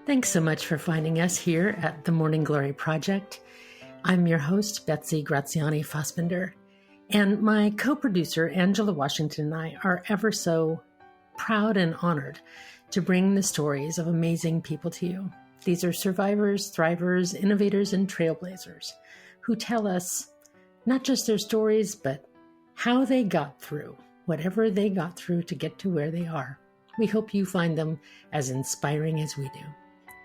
Thanks so much for finding us here at the Morning Glory Project. I'm your host, Betsy Graziani Fassbender, and my co-producer, Angela Washington, and I are ever so proud and honored to bring the stories of amazing people to you. These are survivors, thrivers, innovators, and trailblazers who tell us not just their stories, but how they got through whatever they got through to get to where they are. We hope you find them as inspiring as we do.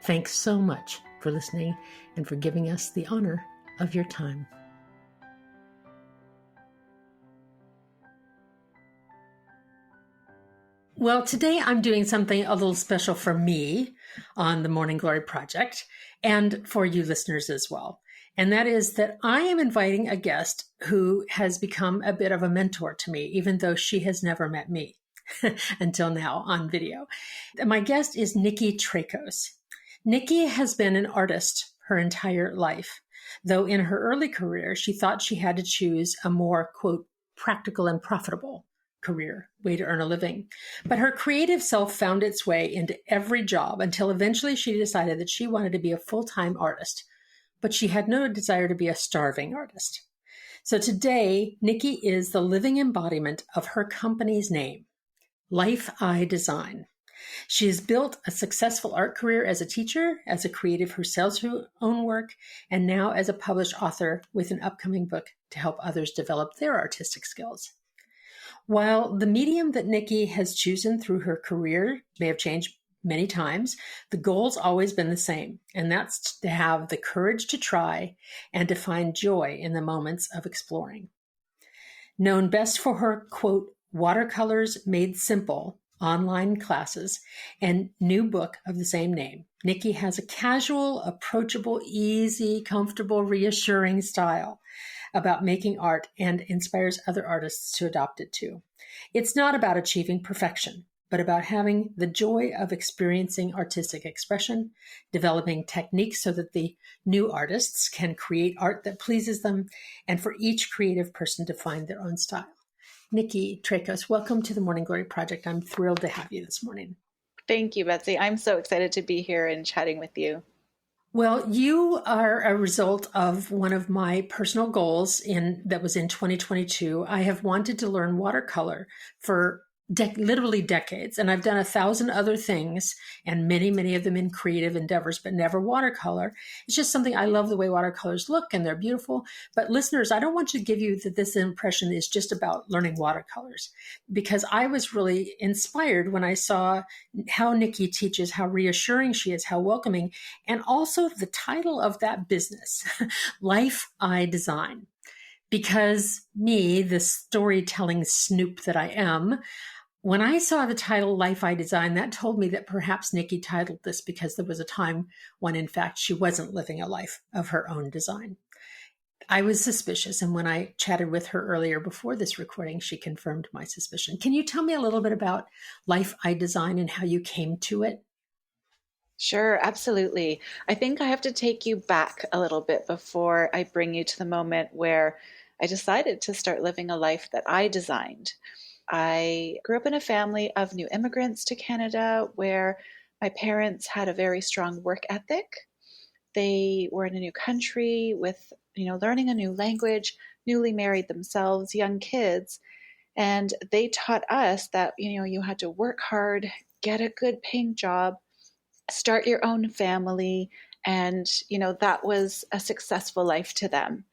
Thanks so much for listening and for giving us the honor of your time. Well, today I'm doing something a little special for me on the Morning Glory Project and for you listeners as well. And that is that I am inviting a guest who has become a bit of a mentor to me, even though she has never met me until now on video. My guest is Nicki Traikos. Nicki has been an artist her entire life, though in her early career, she thought she had to choose a more, quote, practical and profitable career, way to earn a living. But her creative self found its way into every job until eventually she decided that she wanted to be a full-time artist, but she had no desire to be a starving artist. So today, Nicki is the living embodiment of her company's name, Life I Design. She has built a successful art career as a teacher, as a creative who sells her own work, and now as a published author with an upcoming book to help others develop their artistic skills. While the medium that Nicki has chosen through her career may have changed many times, the goal's always been the same, and that's to have the courage to try and to find joy in the moments of exploring. Known best for her, quote, Watercolors Made Simple online classes and new book of the same name, Nicki has a casual, approachable, easy, comfortable, reassuring style about making art and inspires other artists to adopt it too. It's not about achieving perfection, but about having the joy of experiencing artistic expression, developing techniques so that the new artists can create art that pleases them, and for each creative person to find their own style. Nicki Traikos, welcome to the Morning Glory Project. I'm thrilled to have you this morning. Thank you, Betsy. I'm so excited to be here and chatting with you. Well, you are a result of one of my personal goals that was in 2022. I have wanted to learn watercolor for literally decades, and I've done 1,000 other things, and many of them in creative endeavors, but never watercolor. It's just something I love the way watercolors look, and they're beautiful. But listeners, I don't want to give you that this impression is just about learning watercolors, because I was really inspired when I saw how Nicki teaches, how reassuring she is, how welcoming, and also the title of that business, Life I Design. Because me, the storytelling snoop that I am, when I saw the title Life I Design, that told me that perhaps Nicki titled this because there was a time when, in fact, she wasn't living a life of her own design. I was suspicious, and when I chatted with her earlier before this recording, she confirmed my suspicion. Can you tell me a little bit about Life I Design and how you came to it? Sure, absolutely. I think I have to take you back a little bit before I bring you to the moment where I decided to start living a life that I designed. I grew up in a family of new immigrants to Canada where my parents had a very strong work ethic. They were in a new country with, learning a new language, newly married themselves, young kids. And they taught us that, you had to work hard, get a good paying job, start your own family. And, that was a successful life to them.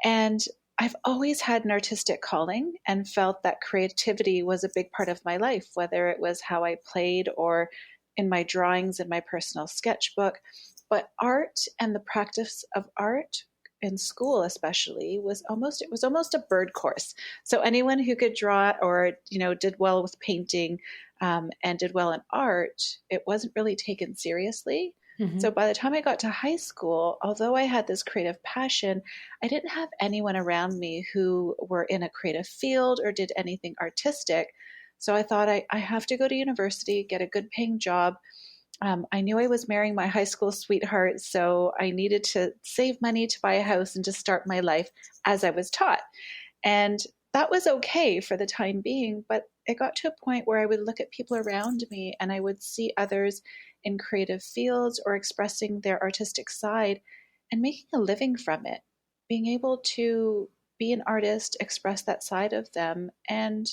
And I've always had an artistic calling and felt that creativity was a big part of my life, whether it was how I played or in my drawings in my personal sketchbook. But art and the practice of art in school especially was almost a bird course. So anyone who could draw or, did well with painting and did well in art, it wasn't really taken seriously. Mm-hmm. So by the time I got to high school, although I had this creative passion, I didn't have anyone around me who were in a creative field or did anything artistic. So I thought I have to go to university, get a good paying job. I knew I was marrying my high school sweetheart, so I needed to save money to buy a house and to start my life as I was taught. And that was okay for the time being, but it got to a point where I would look at people around me and I would see others in creative fields or expressing their artistic side and making a living from it, being able to be an artist, express that side of them, and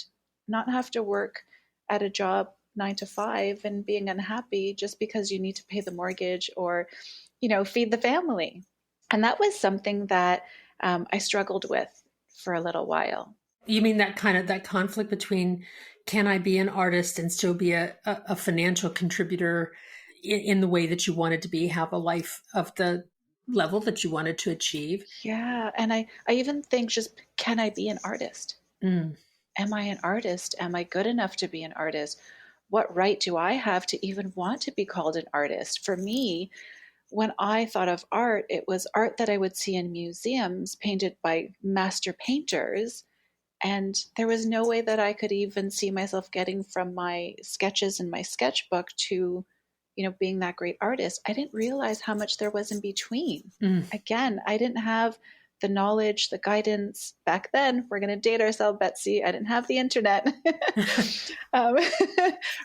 not have to work at a job 9 to 5 and being unhappy just because you need to pay the mortgage or, feed the family. And that was something that I struggled with for a little while. You mean that conflict between, can I be an artist and still be a financial contributor in the way that you wanted to be, have a life of the level that you wanted to achieve? Yeah. And I even think, just, can I be an artist? Mm. Am I an artist? Am I good enough to be an artist? What right do I have to even want to be called an artist? For me, when I thought of art, it was art that I would see in museums painted by master painters. And there was no way that I could even see myself getting from my sketches in my sketchbook to, being that great artist. I didn't realize how much there was in between. Again, I didn't have the knowledge, the guidance back then. We're going to date ourselves, Betsy. I didn't have the internet,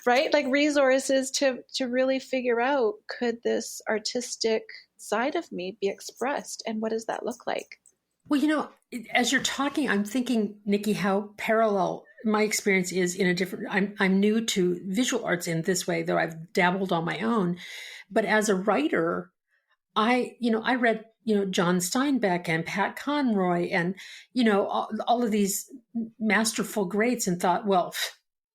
right? Like resources to really figure out, could this artistic side of me be expressed? And what does that look like? Well, as you're talking, I'm thinking, Nicki, how parallel my experience is in a different, I'm new to visual arts in this way, though I've dabbled on my own. But as a writer, I read, John Steinbeck and Pat Conroy and, all of these masterful greats and thought, well,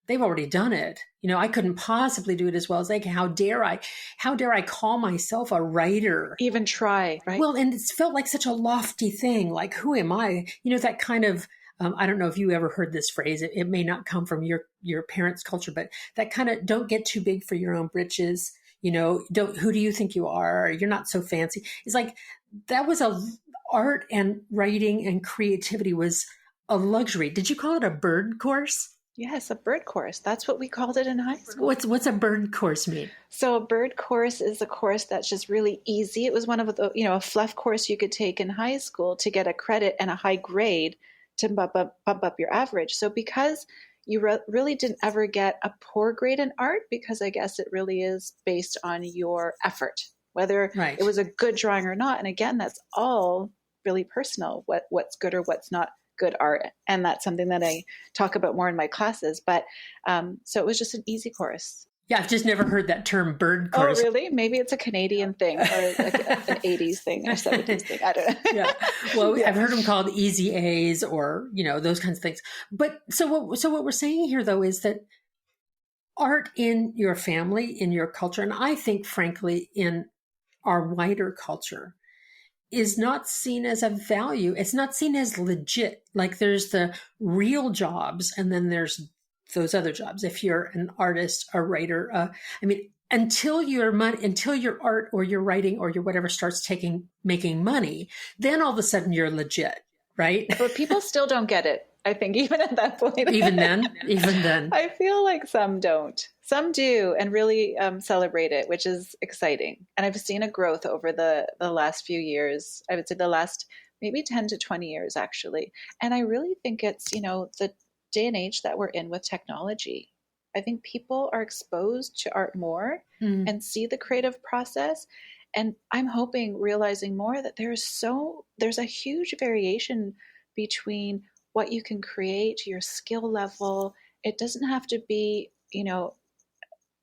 they've already done it. I couldn't possibly do it as well as they can. How dare I call myself a writer? Even try, right? Well, and it's felt like such a lofty thing. Like, who am I? That kind of, I don't know if you ever heard this phrase. It may not come from your parents' culture, but that kind of, don't get too big for your own britches. Who do you think you are? You're not so fancy. It's like, that was art and writing and creativity was a luxury. Did you call it a bird course? Yes, a bird course. That's what we called it in high school. What's a bird course mean? So a bird course is a course that's just really easy. It was one of the, a fluff course you could take in high school to get a credit and a high grade to bump up your average. So because you really didn't ever get a poor grade in art, because I guess it really is based on your effort, whether Right. It was a good drawing or not. And again, that's all really personal, what's good or what's not good art. And that's something that I talk about more in my classes. But so it was just an easy course. Yeah, I've just never heard that term, bird course. Oh, really? Maybe it's a Canadian thing or like an 80s thing or 70s thing. I don't know. Yeah. Well, yeah. I've heard them called easy A's or, those kinds of things. But so what we're saying here, though, is that art in your family, in your culture, and I think, frankly, in our wider culture, is not seen as a value. It's not seen as legit. Like, there's the real jobs and then there's those other jobs. If you're an artist, a writer, until your art or your writing or your whatever starts making money, then all of a sudden you're legit, right? But people still don't get it. I think even at that point. Even then. I feel like some don't. Some do and really celebrate it, which is exciting. And I've seen a growth over the last few years. I would say the last maybe 10 to 20 years, actually. And I really think it's, the day and age that we're in with technology. I think people are exposed to art more and see the creative process. And I'm realizing more that there's a huge variation between what you can create, your skill level. It doesn't have to be,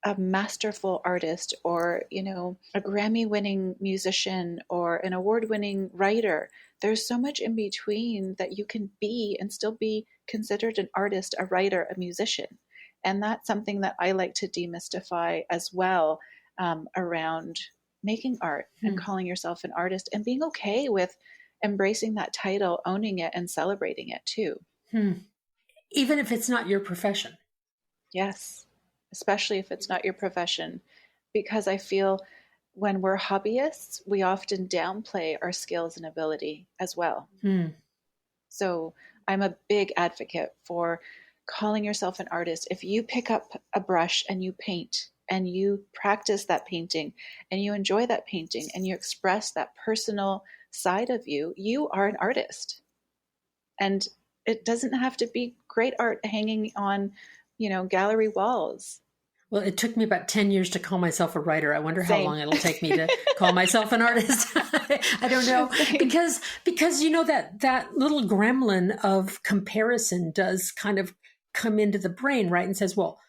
a masterful artist or, a Grammy-winning musician or an award-winning writer. There's so much in between that you can be and still be considered an artist, a writer, a musician. And that's something that I like to demystify as well, around making art and calling yourself an artist and being okay with embracing that title, owning it, and celebrating it too. Even if it's not your profession. Yes, especially if it's not your profession, because I feel when we're hobbyists, we often downplay our skills and ability as well. So I'm a big advocate for calling yourself an artist. If you pick up a brush and you paint and you practice that painting and you enjoy that painting and you express that personal side of you, you are an artist. And it doesn't have to be great art hanging on, gallery walls. Well, it took me about 10 years to call myself a writer. I wonder how Same. long it'll take me to call myself an artist. I don't know. Same. Because that little gremlin of comparison does kind of come into the brain, right? And says, well,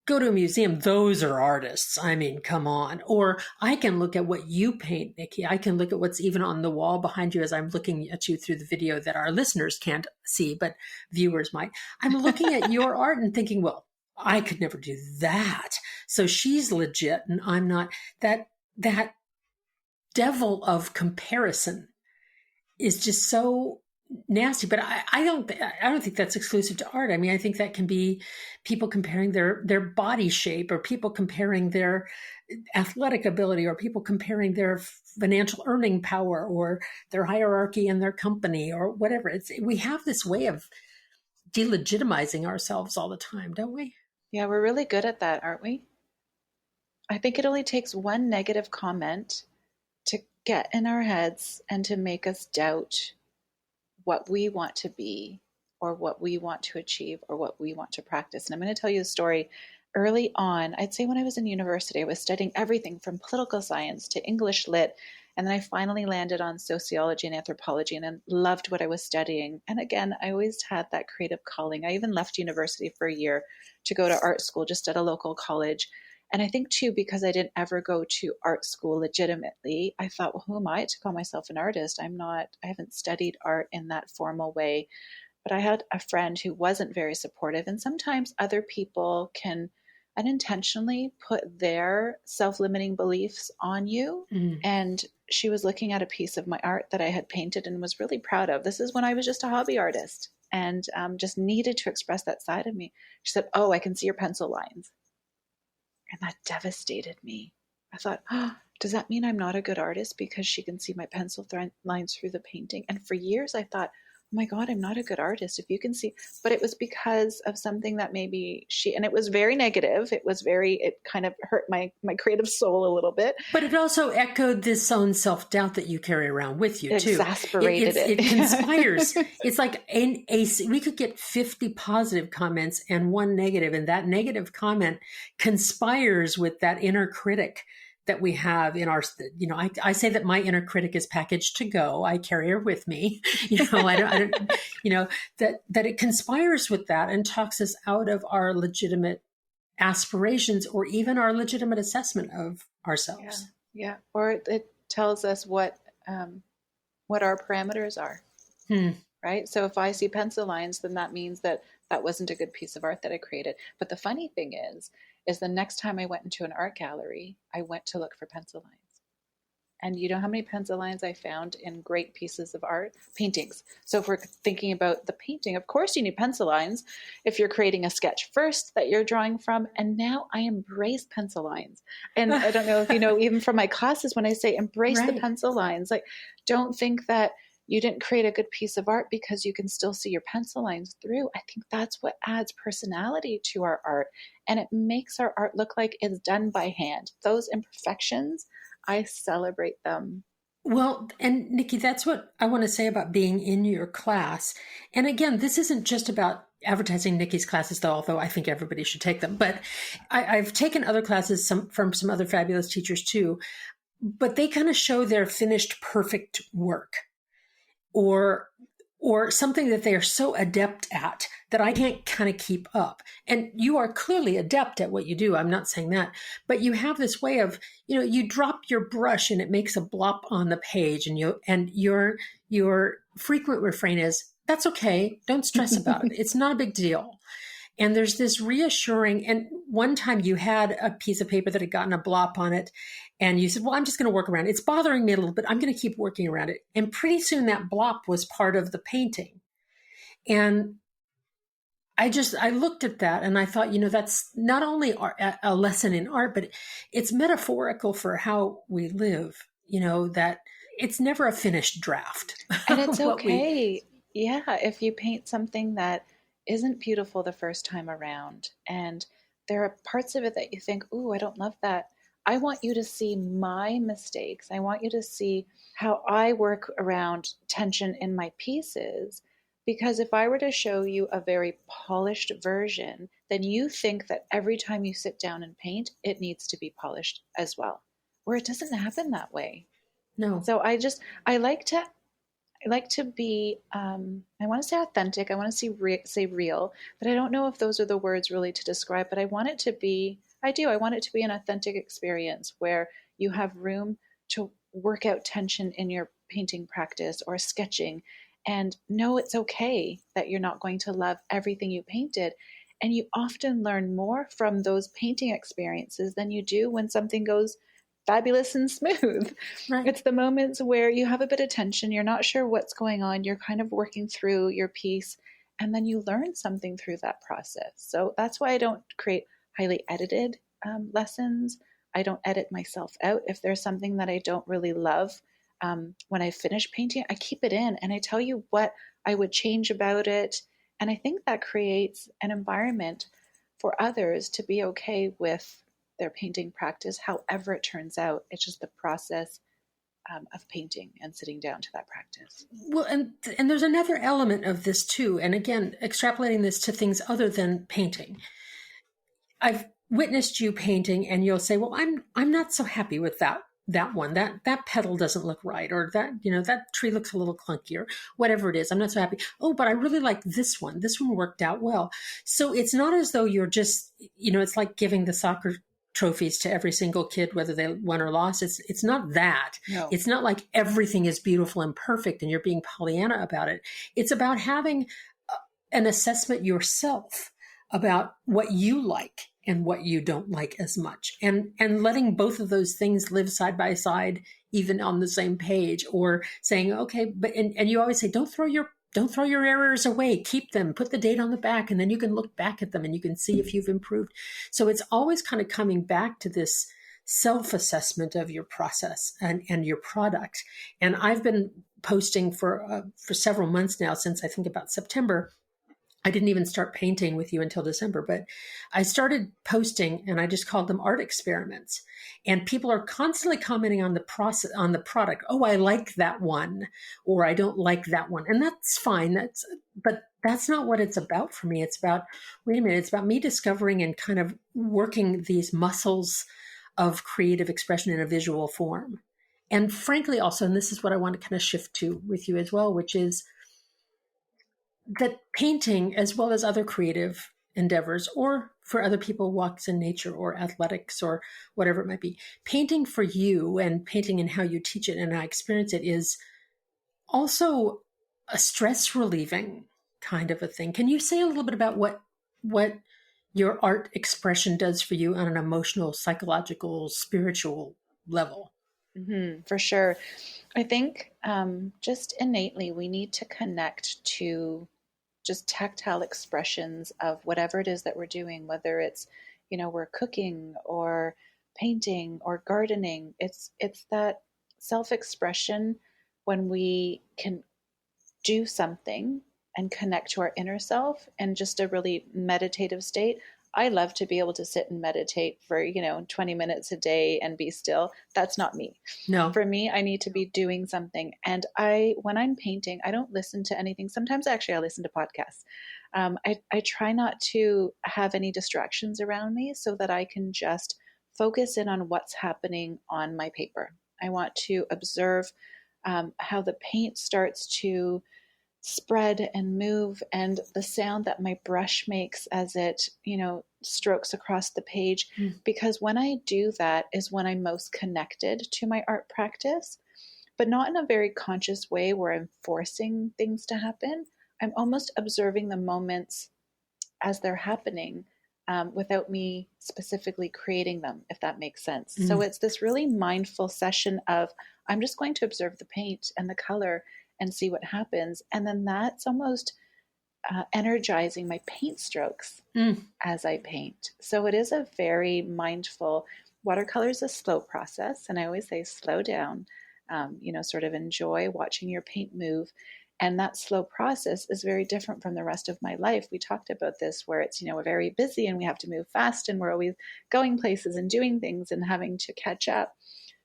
go to a museum. Those are artists. I mean, come on. Or I can look at what you paint, Nicki. I can look at what's even on the wall behind you as I'm looking at you through the video that our listeners can't see, but viewers might. I'm looking at your art and thinking, well, I could never do that. So she's legit and I'm not. That devil of comparison is just so nasty. But I don't think that's exclusive to art. I mean, I think that can be people comparing their body shape, or people comparing their athletic ability, or people comparing their financial earning power, or their hierarchy in their company, or whatever. We have this way of delegitimizing ourselves all the time, don't we? Yeah, we're really good at that, aren't we? I think it only takes one negative comment to get in our heads and to make us doubt what we want to be, or what we want to achieve, or what we want to practice. And I'm going to tell you a story. Early on, I'd say when I was in university, I was studying everything from political science to English lit. And then I finally landed on sociology and anthropology, and I loved what I was studying. And again, I always had that creative calling. I even left university for a year to go to art school just at a local college. And I think too, because I didn't ever go to art school legitimately, I thought, well, who am I to call myself an artist? I haven't studied art in that formal way. But I had a friend who wasn't very supportive. And sometimes other people can unintentionally put their self-limiting beliefs on you. And she was looking at a piece of my art that I had painted and was really proud of. This is when I was just a hobby artist and just needed to express that side of me. She said, "Oh, I can see your pencil lines." And that devastated me. I thought, oh, does that mean I'm not a good artist because she can see my pencil lines through the painting? And for years I thought, oh my God, I'm not a good artist. If you can see, but it was because of something that maybe and it was very negative. It kind of hurt my creative soul a little bit. But it also echoed this own self-doubt that you carry around with you, too. Exasperated it. It conspires. It's like we could get 50 positive comments and one negative, and that negative comment conspires with that inner critic that we have in our, I say that my inner critic is packaged to go. I carry her with me. I don't, that it conspires with that and talks us out of our legitimate aspirations, or even our legitimate assessment of ourselves. Yeah. Or it tells us what our parameters are. Right. So if I see pencil lines, then that means that wasn't a good piece of art that I created. But the funny thing is the next time I went into an art gallery, I went to look for pencil lines. And you know how many pencil lines I found in great pieces of art? Paintings. So if we're thinking about the painting, of course you need pencil lines if you're creating a sketch first that you're drawing from. And now I embrace pencil lines. And I don't know if you know, even from my classes, when I say embrace the pencil lines, like don't think that you didn't create a good piece of art because you can still see your pencil lines through. I think that's what adds personality to our art. And it makes our art look like it's done by hand. Those imperfections, I celebrate them. Well, and Nicki, that's what I want to say about being in your class. And again, this isn't just about advertising Nicki's classes, though, although I think everybody should take them. But I've taken other classes from some other fabulous teachers too. But they kind of show their finished, perfect work. Or something that they are so adept at that I can't kind of keep up. And you are clearly adept at what you do. I'm not saying that, but you have this way of, you drop your brush and it makes a blop on the page, and your frequent refrain is, "That's okay. Don't stress about it. It's not a big deal." And there's this reassuring, and one time you had a piece of paper that had gotten a blop on it, and you said, "Well, I'm just going to work around it. It's bothering me a little bit. I'm going to keep working around it." And pretty soon that blop was part of the painting. And I looked at that and I thought, that's not only a lesson in art, but it's metaphorical for how we live, that it's never a finished draft. And it's okay. If you paint something that isn't beautiful the first time around, and there are parts of it that you think, "Ooh, I don't love that." I want you to see my mistakes. I want you to see how I work around tension in my pieces, Because if I were to show you a very polished version, then you think that every time you sit down and paint, it needs to be polished as well, where it doesn't happen that way. No. So I like to be, I want to say authentic. I want to say real, but I don't know if those are the words really to describe, but I want it to be, I want it to be an authentic experience where you have room to work out tension in your painting practice or sketching and know it's okay that you're not going to love everything you painted. And you often learn more from those painting experiences than you do when something goes fabulous and smooth. Right. It's the moments where you have a bit of tension, you're not sure what's going on, you're kind of working through your piece, and then you learn something through that process. So that's why I don't create highly edited lessons. I don't edit myself out. If there's something that I don't really love, when I finish painting, I keep it in and I tell you what I would change about it. And I think that creates an environment for others to be okay with their painting practice, however it turns out. It's just the process of painting and sitting down to that practice. Well, and there's another element of this too. And again, extrapolating this to things other than painting. I've witnessed you painting and you'll say, well, I'm not so happy with that one. That petal doesn't look right, or that tree looks a little clunky, or whatever it is. I'm not so happy. Oh, but I really like this one. This one worked out well. So it's not as though you're just, it's like giving the soccer trophies to every single kid, whether they won or lost. It's not that. No. It's not like everything is beautiful and perfect and you're being Pollyanna about it. It's about having an assessment yourself about what you like and what you don't like as much, and letting both of those things live side by side, even on the same page, or saying, okay, but and you always say, don't throw your errors away, keep them, put the date on the back, and then you can look back at them and you can see if you've improved. So it's always kind of coming back to this self-assessment of your process and your product. And I've been posting for several months now, since I think about September. I didn't even start painting with you until December, but I started posting and I just called them art experiments. And people are constantly commenting on the process, on the product. Oh, I like that one, or I don't like that one. And that's fine. But that's not what it's about for me. It's about, wait a minute, it's about me discovering and kind of working these muscles of creative expression in a visual form. And frankly, also, and this is what I want to kind of shift to with you as well, which is that painting, as well as other creative endeavors, or for other people, walks in nature or athletics or whatever it might be, painting for you and painting and how you teach it and I experience it is also a stress relieving kind of a thing. Can you say a little bit about what your art expression does for you on an emotional, psychological, spiritual level? Mm-hmm, for sure. I think just innately we need to connect to just tactile expressions of whatever it is that we're doing, whether it's, we're cooking or painting or gardening. It's that self-expression when we can do something and connect to our inner self in just a really meditative state. I love to be able to sit and meditate for, 20 minutes a day and be still. That's not me. No. For me, I need to be doing something. And when I'm painting, I don't listen to anything. Sometimes actually I listen to podcasts. I try not to have any distractions around me so that I can just focus in on what's happening on my paper. I want to observe how the paint starts to spread and move, and the sound that my brush makes as it, strokes across the page. Because when I do that is when I'm most connected to my art practice, but not in a very conscious way where I'm forcing things to happen. I'm almost observing the moments as they're happening without me specifically creating them, if that makes sense. So it's this really mindful session of, I'm just going to observe the paint and the color and see what happens. And then that's almost energizing my paint strokes as I paint. So it is a very mindful, watercolor is a slow process. And I always say, slow down, sort of enjoy watching your paint move. And that slow process is very different from the rest of my life. We talked about this where it's, we're very busy and we have to move fast and we're always going places and doing things and having to catch up.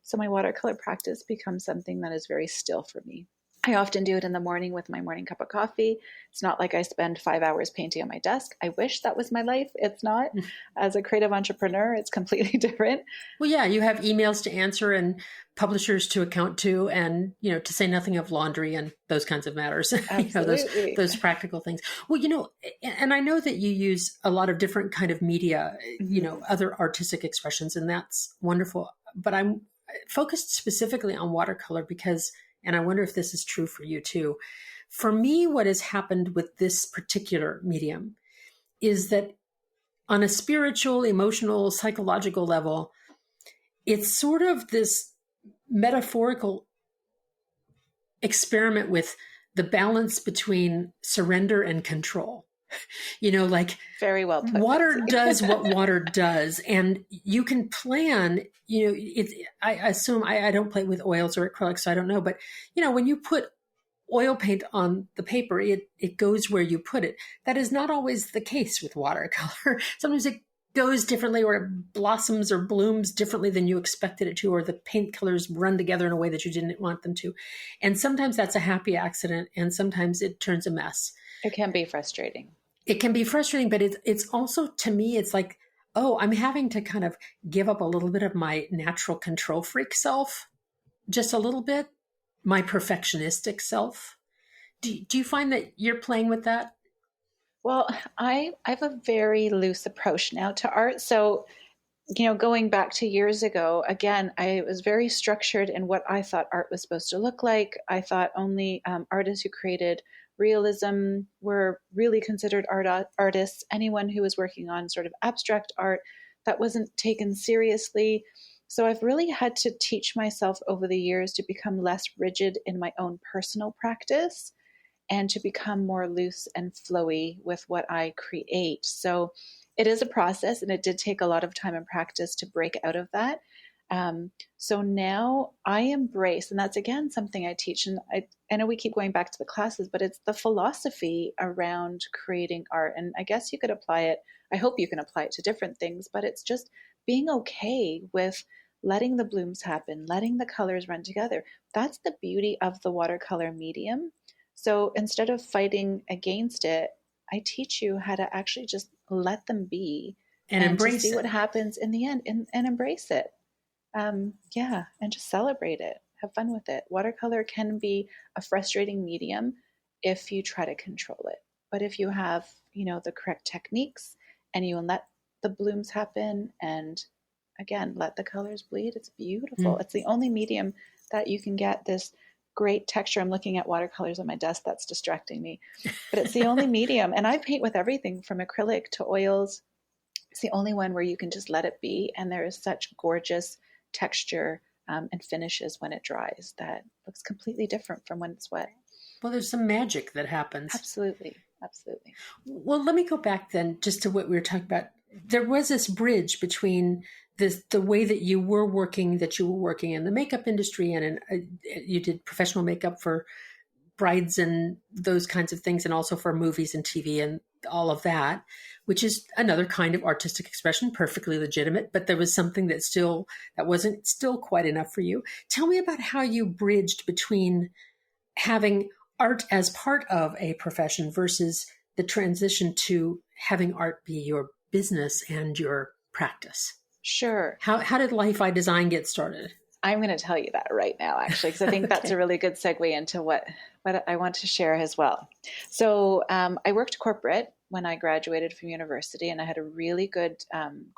So my watercolor practice becomes something that is very still for me. I often do it in the morning with my morning cup of coffee. It's not like I spend 5 hours painting on my desk. I wish that was my life. It's not. As a creative entrepreneur, it's completely different. Well, yeah, you have emails to answer and publishers to account to, and, to say nothing of laundry and those kinds of matters, Absolutely. those practical things. Well, and I know that you use a lot of different kind of media, other artistic expressions, and that's wonderful. But I'm focused specifically on watercolor because, and I wonder if this is true for you too. For me, what has happened with this particular medium is that on a spiritual, emotional, psychological level, it's sort of this metaphorical experiment with the balance between surrender and control. Like very well put. Water does what water does. And you can plan, I assume I don't play with oils or acrylics, so I don't know. But, when you put oil paint on the paper, it goes where you put it. That is not always the case with watercolor. Sometimes it goes differently, or it blossoms or blooms differently than you expected it to, or the paint colors run together in a way that you didn't want them to. And sometimes that's a happy accident, and sometimes it turns a mess. It can be frustrating. It can be frustrating, but it's also, to me, it's like, oh, I'm having to kind of give up a little bit of my natural control freak self, just a little bit, my perfectionistic self. Do you find that you're playing with that? Well, I have a very loose approach now to art. So, going back to years ago, again, I was very structured in what I thought art was supposed to look like. I thought only artists who created realism were really considered artists. Anyone who was working on sort of abstract art, that wasn't taken seriously. So I've really had to teach myself over the years to become less rigid in my own personal practice, and to become more loose and flowy with what I create. So it is a process, and it did take a lot of time and practice to break out of that. So now I embrace, and that's again something I teach, and I know we keep going back to the classes, but it's the philosophy around creating art. And I guess you could apply it, I hope you can apply it to different things, but it's just being okay with letting the blooms happen, letting the colors run together. That's the beauty of the watercolor medium. So instead of fighting against it, I teach you how to actually just let them be and embrace to see what happens in the end, and embrace it. And just celebrate it. Have fun with it. Watercolor can be a frustrating medium if you try to control it. But if you have, the correct techniques, and you let the blooms happen, and again, let the colors bleed, it's beautiful. It's the only medium that you can get this great texture. I'm looking at watercolors on my desk. That's distracting me. But it's the only medium. And I paint with everything from acrylic to oils. It's the only one where you can just let it be. And there is such gorgeous texture and finishes when it dries that looks completely different from when it's wet. Well, there's some magic that happens. Absolutely. Absolutely. Well, let me go back then just to what we were talking about. There was this bridge between the way that you were working in the makeup industry, and you did professional makeup for brides and those kinds of things, and also for movies and TV and all of that, which is another kind of artistic expression, perfectly legitimate. But there was something that wasn't still quite enough for you. Tell me about how you bridged between having art as part of a profession versus the transition to having art be your business and your practice. Sure. How did Li-Fi Design get started? I'm going to tell you that right now, actually, because I think that's a really good segue into what I want to share as well. So I worked corporate when I graduated from university, and I had a really good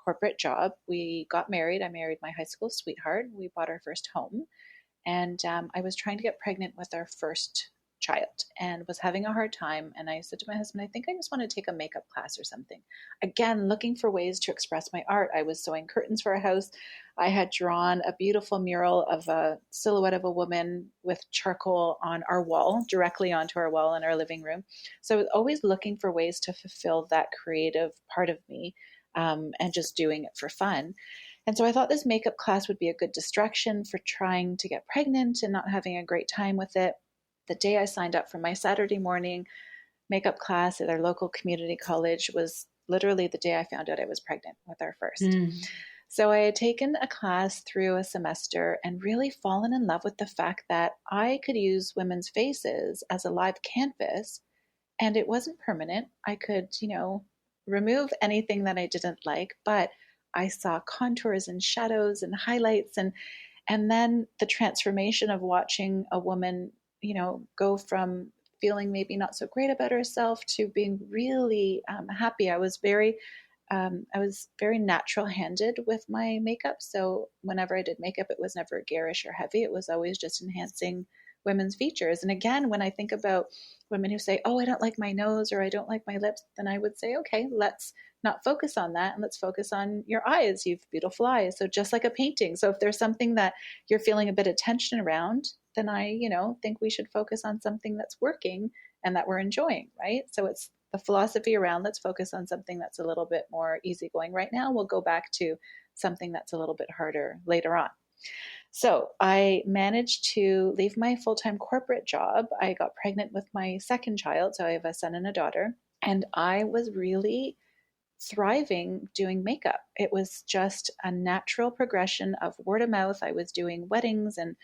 corporate job. We got married. I married my high school sweetheart. We bought our first home, and I was trying to get pregnant with our first child and was having a hard time. And I said to my husband, I think I just want to take a makeup class or something. Again, looking for ways to express my art. I was sewing curtains for a house. I had drawn a beautiful mural of a silhouette of a woman with charcoal on our wall, directly onto our wall in our living room. So I was always looking for ways to fulfill that creative part of me, and just doing it for fun. And so I thought this makeup class would be a good distraction for trying to get pregnant and not having a great time with it. The day I signed up for my Saturday morning makeup class at our local community college was literally the day I found out I was pregnant with our first. So I had taken a class through a semester and really fallen in love with the fact that I could use women's faces as a live canvas, and it wasn't permanent. I could, remove anything that I didn't like, but I saw contours and shadows and highlights, and then the transformation of watching a woman, go from feeling maybe not so great about herself to being really happy. I was very natural handed with my makeup. So whenever I did makeup, it was never garish or heavy. It was always just enhancing women's features. And again, when I think about women who say, oh, I don't like my nose or I don't like my lips, then I would say, okay, let's not focus on that and let's focus on your eyes. You have beautiful eyes. So just like a painting. So if there's something that you're feeling a bit of tension around, then I, think we should focus on something that's working and that we're enjoying, right? So it's the philosophy around let's focus on something that's a little bit more easygoing right now. We'll go back to something that's a little bit harder later on. So I managed to leave my full-time corporate job. I got pregnant with my second child, so I have a son and a daughter, and I was really thriving doing makeup. It was just a natural progression of word of mouth. I was doing weddings and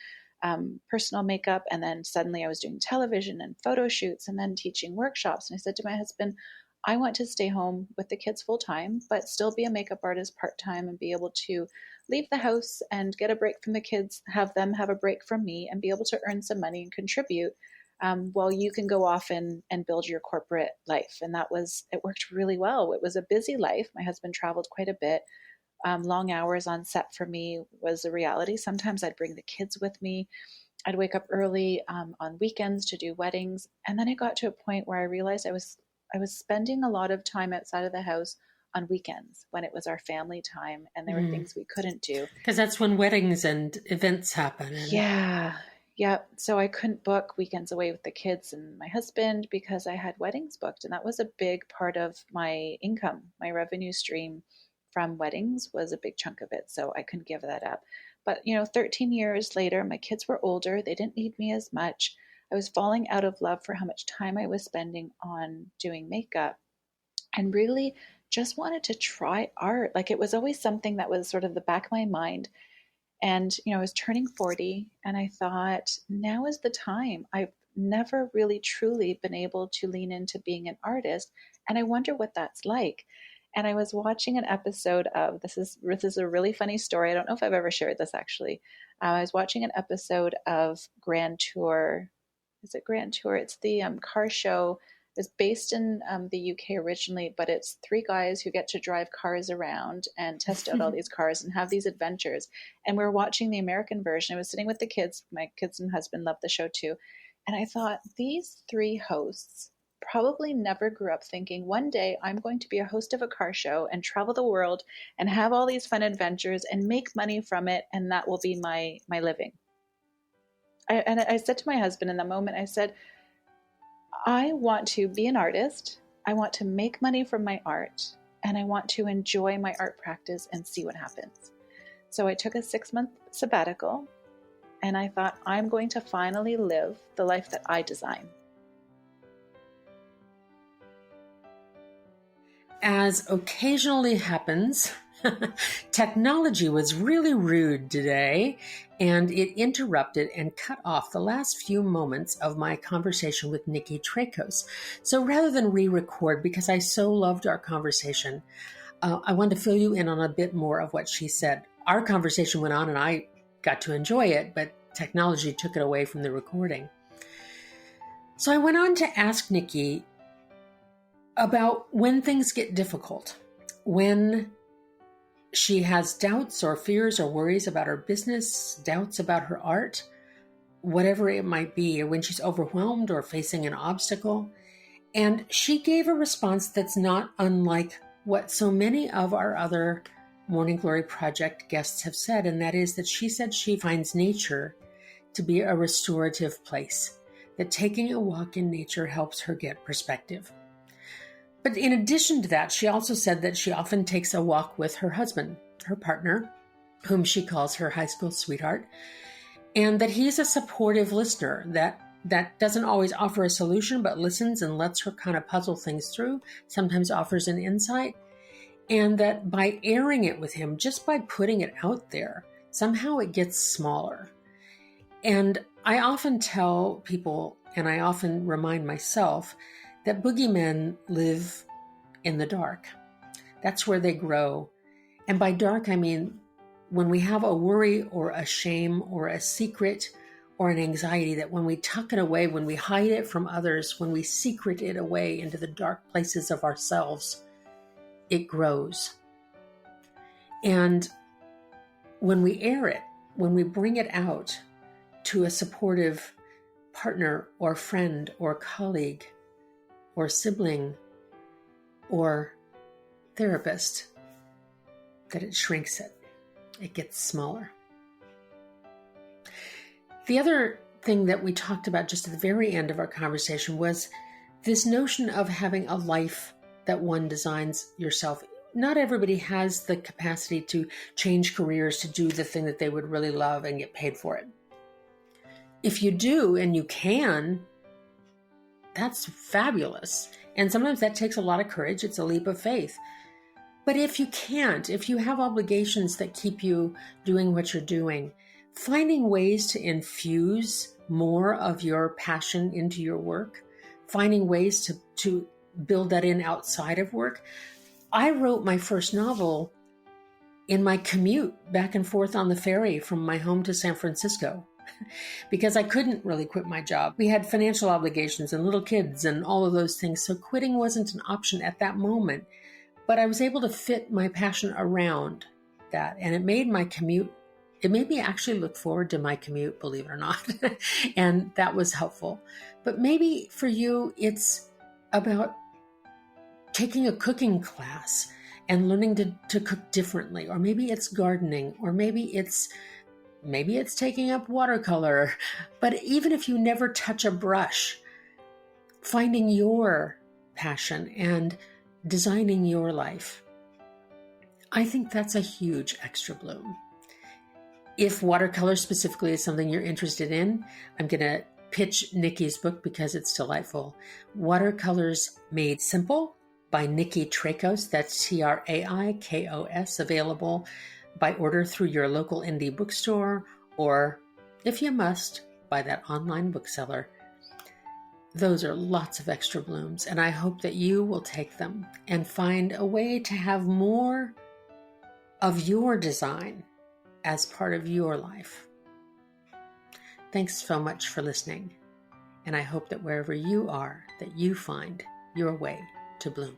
personal makeup, and then suddenly I was doing television and photo shoots and then teaching workshops. And I said to my husband, I want to stay home with the kids full time, but still be a makeup artist part time and be able to leave the house and get a break from the kids, have them have a break from me, and be able to earn some money and contribute while you can go off and build your corporate life. And it worked really well. It was a busy life. My husband traveled quite a bit. Long hours on set for me was a reality. Sometimes I'd bring the kids with me. I'd wake up early on weekends to do weddings. And then it got to a point where I realized I was spending a lot of time outside of the house on weekends when it was our family time and there were things we couldn't do. Because that's when weddings and events happen. Yeah. So I couldn't book weekends away with the kids and my husband because I had weddings booked. And that was a big part of my income. My revenue stream from weddings was a big chunk of it. So I couldn't give that up. But, 13 years later, my kids were older. They didn't need me as much. I was falling out of love for how much time I was spending on doing makeup and really just wanted to try art. Like it was always something that was sort of the back of my mind. And, I was turning 40 and I thought, now is the time. I've never really truly been able to lean into being an artist. And I wonder what that's like. And I was watching an episode of, this is a really funny story. I don't know if I've ever shared this actually. I was watching an episode of Grand Tour. Is it Grand Tour? It's the car show. It's based in the UK originally, but it's three guys who get to drive cars around and test out all these cars and have these adventures. And we're watching the American version. I was sitting with the kids. My kids and husband loved the show too. And I thought, these three hosts probably never grew up thinking one day I'm going to be a host of a car show and travel the world and have all these fun adventures and make money from it. And that will be my living. I said to my husband in that moment, I said, I want to be an artist. I want to make money from my art and I want to enjoy my art practice and see what happens. So I took a 6-month sabbatical and I thought I'm going to finally live the life that I design. As occasionally happens, technology was really rude today, and it interrupted and cut off the last few moments of my conversation with Nicki Traikos. So rather than re-record, because I so loved our conversation, I wanted to fill you in on a bit more of what she said. Our conversation went on and I got to enjoy it, but technology took it away from the recording. So I went on to ask Nicki about when things get difficult, when she has doubts or fears or worries about her business, doubts about her art, whatever it might be, or when she's overwhelmed or facing an obstacle. And she gave a response that's not unlike what so many of our other Morning Glory Project guests have said, and that is that she said she finds nature to be a restorative place, that taking a walk in nature helps her get perspective. But in addition to that, she also said that she often takes a walk with her husband, her partner, whom she calls her high school sweetheart, and that he's a supportive listener that doesn't always offer a solution, but listens and lets her kind of puzzle things through, sometimes offers an insight. And that by airing it with him, just by putting it out there, somehow it gets smaller. And I often tell people, and I often remind myself, that boogeymen live in the dark. That's where they grow. And by dark, I mean when we have a worry or a shame or a secret or an anxiety, that when we tuck it away, when we hide it from others, when we secret it away into the dark places of ourselves, it grows. And when we air it, when we bring it out to a supportive partner or friend or colleague or sibling or therapist, that it shrinks it. It gets smaller. The other thing that we talked about just at the very end of our conversation was this notion of having a life that one designs yourself. Not everybody has the capacity to change careers to do the thing that they would really love and get paid for it. If you do and you can, that's fabulous. And sometimes that takes a lot of courage. It's a leap of faith. But if you can't, if you have obligations that keep you doing what you're doing, finding ways to infuse more of your passion into your work, finding ways to build that in outside of work. I wrote my first novel in my commute back and forth on the ferry from my home to San Francisco because I couldn't really quit my job. We had financial obligations and little kids and all of those things, so quitting wasn't an option at that moment. But I was able to fit my passion around that, and it made my commute, it made me actually look forward to my commute, believe it or not, and that was helpful. But maybe for you, it's about taking a cooking class and learning to cook differently, or maybe it's gardening, or maybe it's taking up watercolor. But even if you never touch a brush, finding your passion and designing your life, I think that's a huge extra bloom. If watercolor specifically is something you're interested in, I'm going to pitch Nicki's book because it's delightful. Watercolors Made Simple by Nicki Traikos. That's Traikos, available by order through your local indie bookstore, or if you must, by that online bookseller. Those are lots of extra blooms, and I hope that you will take them and find a way to have more of your design as part of your life. Thanks so much for listening, and I hope that wherever you are, that you find your way to bloom.